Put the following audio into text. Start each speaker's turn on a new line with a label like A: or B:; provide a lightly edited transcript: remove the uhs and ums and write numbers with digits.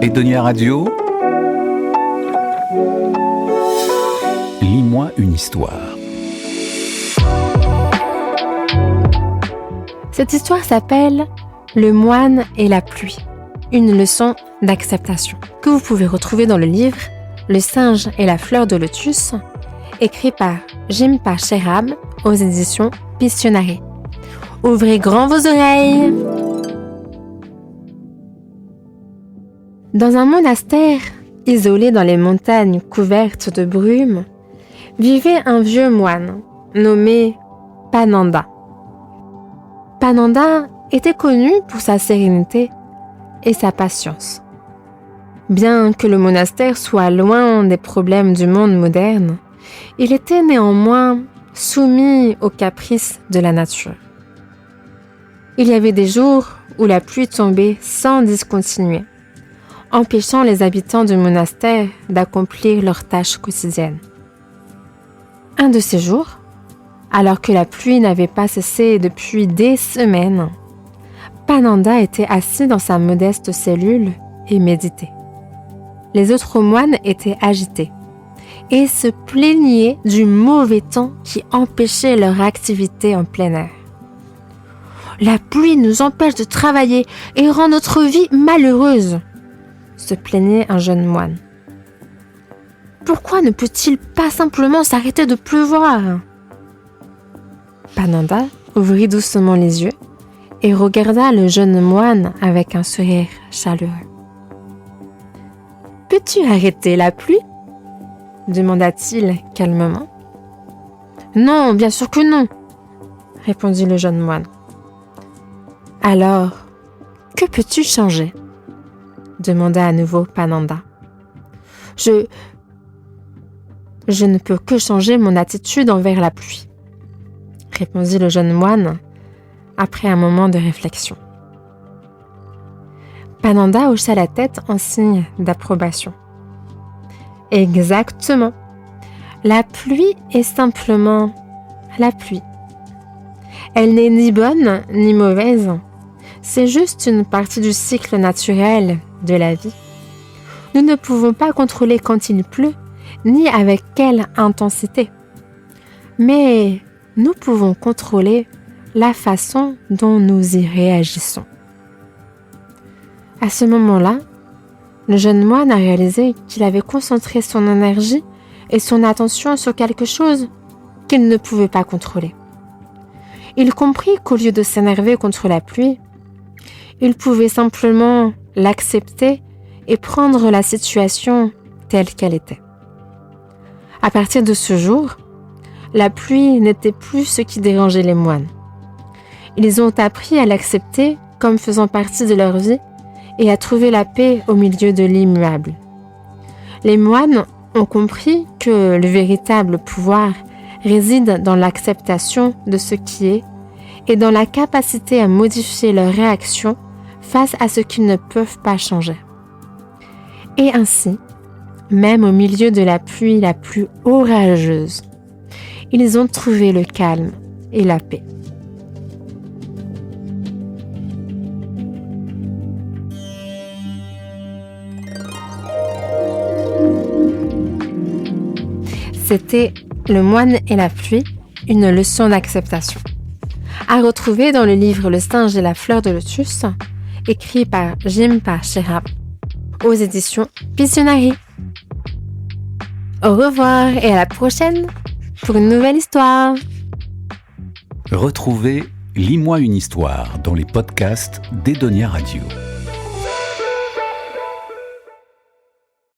A: Edonia Radio, lis-moi une histoire.
B: Cette histoire s'appelle « Le moine et la pluie », une leçon d'acceptation, que vous pouvez retrouver dans le livre « Le singe et la fleur de lotus », écrit par Jhimpa Sherab aux éditions Pictionary. Ouvrez grand vos oreilles! Dans un monastère isolé dans les montagnes couvertes de brume, vivait un vieux moine nommé Pananda. Pananda était connu pour sa sérénité et sa patience. Bien que le monastère soit loin des problèmes du monde moderne, il était néanmoins soumis aux caprices de la nature. Il y avait des jours où la pluie tombait sans discontinuer, empêchant les habitants du monastère d'accomplir leurs tâches quotidiennes. Un de ces jours, alors que la pluie n'avait pas cessé depuis des semaines, Pananda était assis dans sa modeste cellule et méditait. Les autres moines étaient agités et se plaignaient du mauvais temps qui empêchait leur activité en plein air. « La pluie nous empêche de travailler et rend notre vie malheureuse », se plaignait un jeune moine. « Pourquoi ne peut-il pas simplement s'arrêter de pleuvoir ?» Pananda ouvrit doucement les yeux et regarda le jeune moine avec un sourire chaleureux. « Peux-tu arrêter la pluie ?» demanda-t-il calmement. « Non, bien sûr que non !» répondit le jeune moine. « Alors, que peux-tu changer ?» demanda à nouveau Pananda. « Je ne peux que changer mon attitude envers la pluie, » répondit le jeune moine après un moment de réflexion. Pananda hocha la tête en signe d'approbation. « Exactement. La pluie est simplement la pluie. Elle n'est ni bonne ni mauvaise. C'est juste une partie du cycle naturel de la vie. Nous ne pouvons pas contrôler quand il pleut, ni avec quelle intensité. Mais nous pouvons contrôler la façon dont nous y réagissons. » À ce moment-là, le jeune moine a réalisé qu'il avait concentré son énergie et son attention sur quelque chose qu'il ne pouvait pas contrôler. Il comprit qu'au lieu de s'énerver contre la pluie, il pouvait simplement l'accepter et prendre la situation telle qu'elle était. À partir de ce jour, la pluie n'était plus ce qui dérangeait les moines. Ils ont appris à l'accepter comme faisant partie de leur vie et à trouver la paix au milieu de l'immuable. Les moines ont compris que le véritable pouvoir réside dans l'acceptation de ce qui est et dans la capacité à modifier leurs réactions face à ce qu'ils ne peuvent pas changer. Et ainsi, même au milieu de la pluie la plus orageuse, ils ont trouvé le calme et la paix. C'était Le moine et la pluie, une leçon d'acceptation. À retrouver dans le livre Le singe et la fleur de lotus, écrit par Jhimpa Sherab, aux éditions Pictionary. Au revoir et à la prochaine pour une nouvelle histoire.
A: Retrouvez Lis-moi une histoire dans les podcasts d'Edonia Radio.